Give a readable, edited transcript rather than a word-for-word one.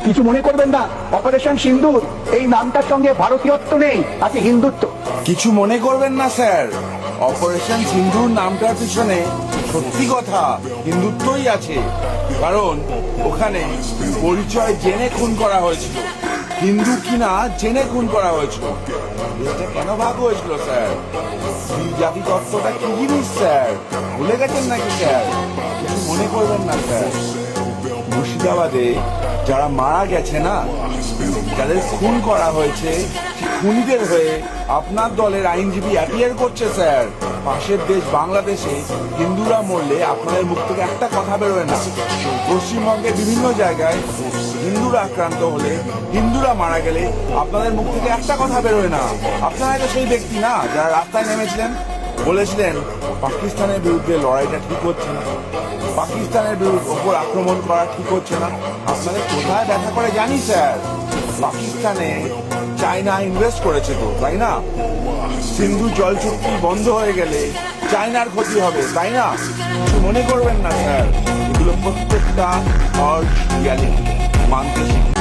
কিছু মনে করবেন না, অপারেশন সিন্দুর এই নামটার সঙ্গে ভারতীয়ত্ব নেই, আছে হিন্দুত্ব। কিছু মনে করবেন না স্যার, অপারেশন সিন্ধুর নামটার পিছনে সত্যি কথা হিন্দুত্বই আছে। কারণ ওখানে পরিচয় জেনে খুন করা হয়েছিল, হিন্দু কিনা জেনে খুন করা হয়েছিল। এটা কেন ভাগ হয়েছিল স্যার? জাতি তত্ত্বটা কি জিনিস স্যার, ভুলে গেছেন নাকি স্যার? কিছু মনে করবেন না স্যার। মুর্শিদাবাদে যারা মারা গেছে না, যাদের খুন করা হয়েছে, খুনিদের হয়ে আপনার দলের আইনজীবী অ্যাপিয়ার করছে স্যার। পাশের দেশ বাংলাদেশে হিন্দুরা মরলে আপনাদের মুখ থেকে একটা কথা বেরোয় না। পশ্চিমবঙ্গের বিভিন্ন জায়গায় হিন্দুরা আক্রান্ত হলে, হিন্দুরা মারা গেলে আপনাদের মুখ থেকে একটা কথা বেরোয় না। আপনারা তো সেই ব্যক্তি না যারা রাস্তায় নেমেছিলেন, বলেছিলেন পাকিস্তানের বিরুদ্ধে লড়াইটা ঠিক হচ্ছে না, পাকিস্তানের ওপর আক্রমণ করা ঠিক হচ্ছে না। আপনাদের কোথায় দেখা করে জানি স্যার, পাকিস্তানে চায়না ইনভেস্ট করেছে তো, তাই না? সিন্ধু জল চুক্তি বন্ধ হয়ে গেলে চায়নার ক্ষতি হবে, তাই না? কিছু মনে করবেন না স্যার, এগুলো প্রত্যেকটা রিয়ালিটি মানতে শিখুন।